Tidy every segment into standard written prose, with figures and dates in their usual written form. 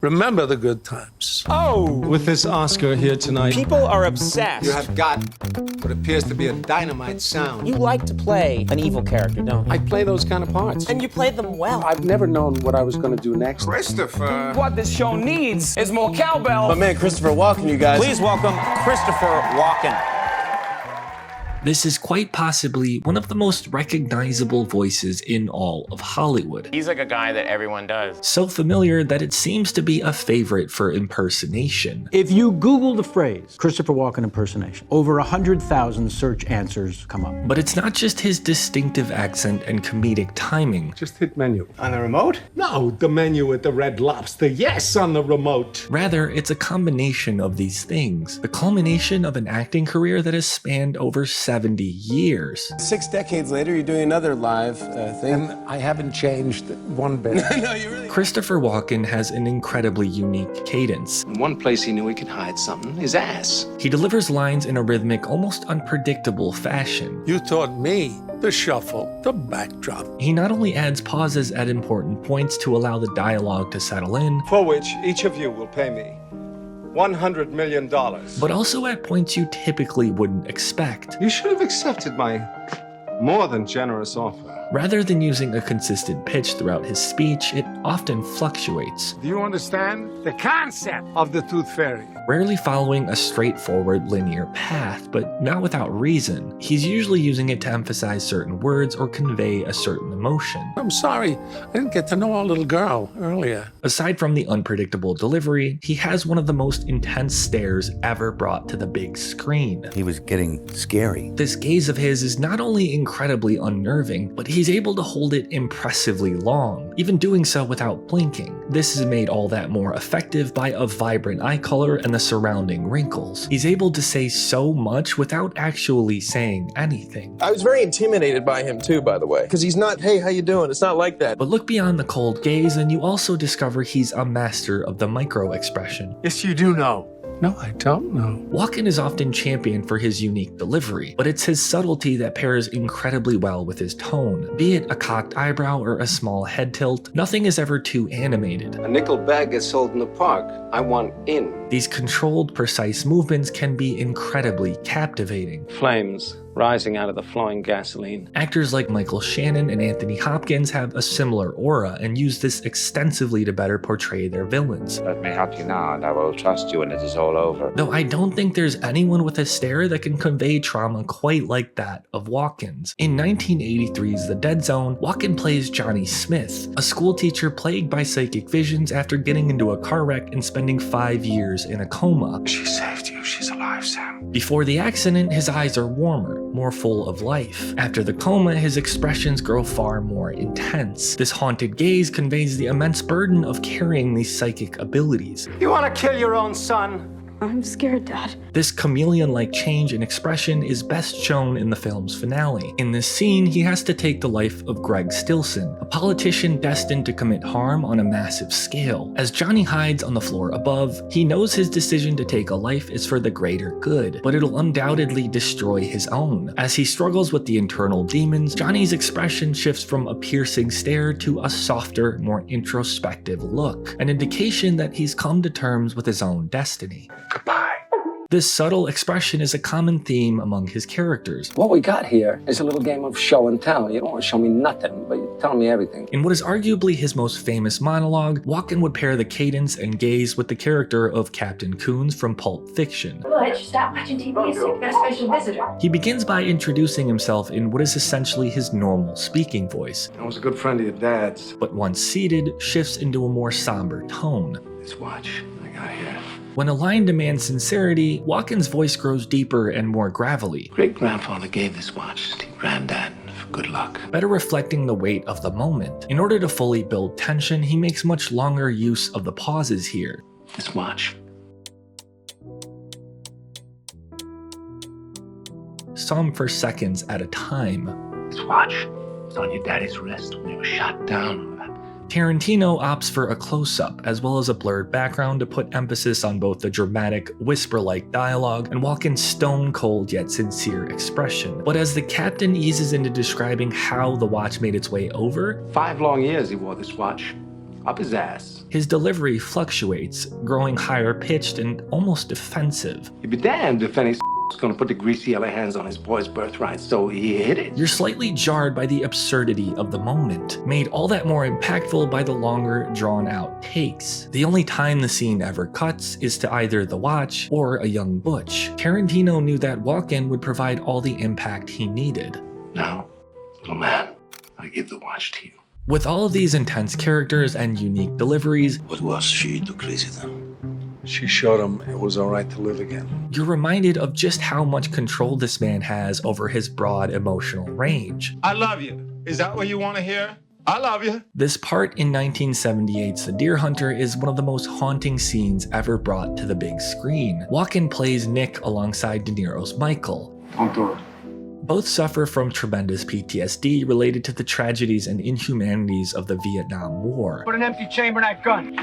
Remember the good times. Oh! With this Oscar here tonight, People are obsessed. You have got what appears to be a dynamite sound. You like to play an evil character, don't you? I play those kind of parts. And you played them well. I've never known what I was going to do next. Christopher. What this show needs is more cowbell. My man, Christopher Walken, you guys. Please welcome Christopher Walken. This is quite possibly one of the most recognizable voices in all of Hollywood. He's like a guy that everyone does. So familiar that it seems to be a favorite for impersonation. If you Google the phrase Christopher Walken impersonation, over 100,000 search answers come up. But it's not just his distinctive accent and comedic timing. Just hit menu. On the remote? No, the menu with the Red Lobster. Yes, on the remote. Rather, it's a combination of these things. The culmination of an acting career that has spanned over 70 years. 6 decades later, you're doing another live thing. And I haven't changed one bit. No, you really... Christopher Walken has an incredibly unique cadence. In one place he knew he could hide something, his ass. He delivers lines in a rhythmic, almost unpredictable fashion. You taught me the shuffle, the backdrop. He not only adds pauses at important points to allow the dialogue to settle in, for which each of you will pay me $100 million. but also at points you typically wouldn't expect. You should have accepted my more than generous offer. Rather than using a consistent pitch throughout his speech, it often fluctuates, Do you understand the concept of the Tooth Fairy? rarely following a straightforward linear path, but not without reason. He's usually using it to emphasize certain words or convey a certain emotion. I'm sorry, I didn't get to know our little girl earlier. Aside from the unpredictable delivery, he has one of the most intense stares ever brought to the big screen. He was getting scary. This gaze of his is not only incredibly unnerving, but he's able to hold it impressively long, even doing so without blinking. This is made all that more effective by a vibrant eye color and the surrounding wrinkles. He's able to say so much without actually saying anything. I was very intimidated by him too, by the way, because he's not, hey, how you doing? It's not like that. But look beyond the cold gaze and you also discover he's a master of the micro expression. Yes, you do know. No, I don't know. Walken is often championed for his unique delivery, but it's his subtlety that pairs incredibly well with his tone. Be it a cocked eyebrow or a small head tilt, nothing is ever too animated. A nickel bag gets sold in the park. I want in. These controlled, precise movements can be incredibly captivating. Flames rising out of the flowing gasoline. Actors like Michael Shannon and Anthony Hopkins have a similar aura and use this extensively to better portray their villains. Let me help you now, and I will trust you when it is all over. Though I don't think there's anyone with a stare that can convey trauma quite like that of Walken's. In 1983's The Dead Zone, Walken plays Johnny Smith, a school teacher plagued by psychic visions after getting into a car wreck and spending 5 years in a coma. She saved you. She's alive, Sam. Before the accident, his eyes are warmer, more full of life. After the coma, his expressions grow far more intense. This haunted gaze conveys the immense burden of carrying these psychic abilities. You want to kill your own son? I'm scared, Dad. This chameleon-like change in expression is best shown in the film's finale. In this scene, he has to take the life of Greg Stilson, a politician destined to commit harm on a massive scale. As Johnny hides on the floor above, he knows his decision to take a life is for the greater good, but it'll undoubtedly destroy his own. As he struggles with the internal demons, Johnny's expression shifts from a piercing stare to a softer, more introspective look, an indication that he's come to terms with his own destiny. Goodbye. This subtle expression is a common theme among his characters. What we got here is a little game of show and tell. You don't want to show me nothing, but you're telling me everything. In what is arguably his most famous monologue, Walken would pair the cadence and gaze with the character of Captain Coons from Pulp Fiction. Butch, stop watching TV. You've got a special visitor. He begins by introducing himself in what is essentially his normal speaking voice, I was a good friend of your dad's. but once seated, shifts into a more somber tone. This watch I got here. When a line demands sincerity, Walken's voice grows deeper and more gravelly, Great-grandfather gave this watch to Granddad for good luck. better reflecting the weight of the moment. In order to fully build tension, he makes much longer use of the pauses here. This watch. Some for seconds at a time. This watch was on your daddy's wrist when he was shot down. Tarantino opts for a close-up as well as a blurred background to put emphasis on both the dramatic, whisper-like dialogue and Walken's stone-cold yet sincere expression. But as the captain eases into describing how the watch made its way over, 5 long years he wore this watch. Up his ass. His delivery fluctuates, growing higher pitched and almost defensive. You'd be damned if any was gonna put the greasy yellow hands on his boy's birthright, so he hit it. You're slightly jarred by the absurdity of the moment, made all that more impactful by the longer, drawn-out takes. The only time the scene ever cuts is to either the watch or a young Butch. Tarantino knew that Walken would provide all the impact he needed. Now, little man, I give the watch to you. With all of these intense characters and unique deliveries, What was she too crazy then? She showed him it was all right to live again. you're reminded of just how much control this man has over his broad emotional range. I love you. Is that what you want to hear? I love you. This part in 1978's The Deer Hunter is one of the most haunting scenes ever brought to the big screen. Walken plays Nick alongside De Niro's Michael. Don't do it. Both suffer from tremendous PTSD related to the tragedies and inhumanities of the Vietnam War. Put an empty chamber in that gun.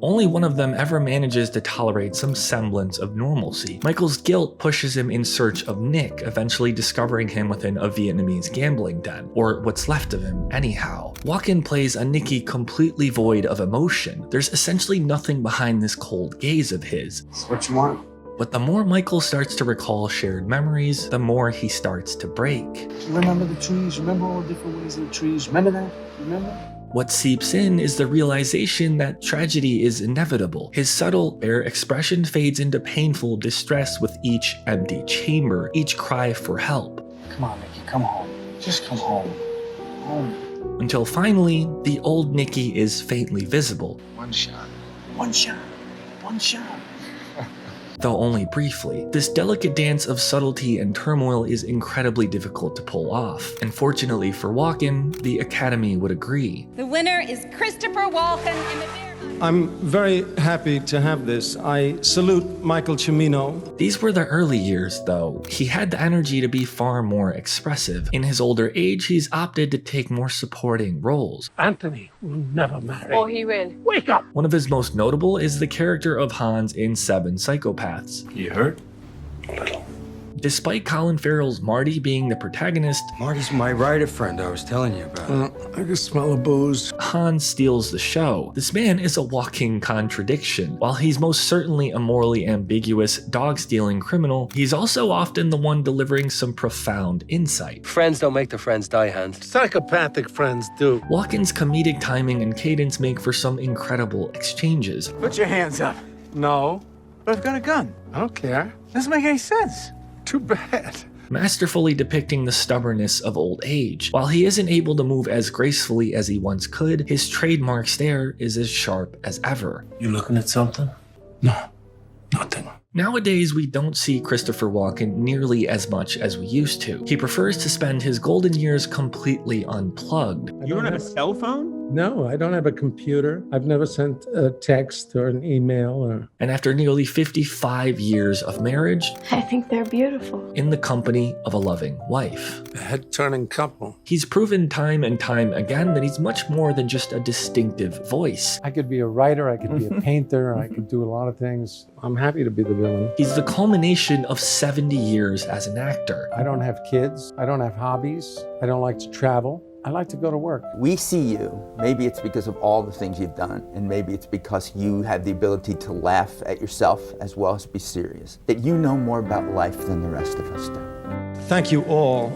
Only one of them ever manages to tolerate some semblance of normalcy. Michael's guilt pushes him in search of Nick, eventually discovering him within a Vietnamese gambling den, or what's left of him anyhow. Walken plays a Nicky completely void of emotion. There's essentially nothing behind this cold gaze of his. That's what you want. But the more Michael starts to recall shared memories, the more he starts to break. Remember the trees? Remember all the different ways of the trees? Remember that? Remember? What seeps in is the realization that tragedy is inevitable. His subtle, bare expression fades into painful distress with each empty chamber, each cry for help. Come on, Nicky, come home. Just come home. Home. Until finally, the old Nicky is faintly visible, One shot. One shot. One shot. though only briefly. This delicate dance of subtlety and turmoil is incredibly difficult to pull off, and fortunately for Walken, the Academy would agree. The winner is Christopher Walken in the Deer. I'm very happy to have this. I salute Michael Cimino. These were the early years, though. He had the energy to be far more expressive. In his older age, he's opted to take more supporting roles. Anthony will never marry. Oh, he will. Wake up! One of his most notable is the character of Hans in Seven Psychopaths. You hurt? A little. Despite Colin Farrell's Marty being the protagonist, Marty's my writer friend I was telling you about. I can smell a booze. Hans steals the show. This man is a walking contradiction. While he's most certainly a morally ambiguous, dog-stealing criminal, he's also often the one delivering some profound insight. Friends don't make the friends die, Hans. Psychopathic friends do. Walken's comedic timing and cadence make for some incredible exchanges. Put your hands up. No, But I've got a gun. I don't care. Doesn't make any sense. Too bad. Masterfully depicting the stubbornness of old age. While he isn't able to move as gracefully as he once could, his trademark stare is as sharp as ever. You looking at something? No, nothing. Nowadays, we don't see Christopher Walken nearly as much as we used to. He prefers to spend his golden years completely unplugged. You don't have a cell phone? No, I don't have a computer. I've never sent a text or an email or... And after nearly 55 years of marriage, I think they're beautiful. in the company of a loving wife, A head-turning couple. he's proven time and time again that he's much more than just a distinctive voice. I could be a writer, I could be a painter, I could do a lot of things. I'm happy to be the villain. He's the culmination of 70 years as an actor. I don't have kids, I don't have hobbies, I don't like to travel. I like to go to work. We see you. Maybe it's because of all the things you've done, and maybe it's because you have the ability to laugh at yourself as well as be serious. That you know more about life than the rest of us do. Thank you all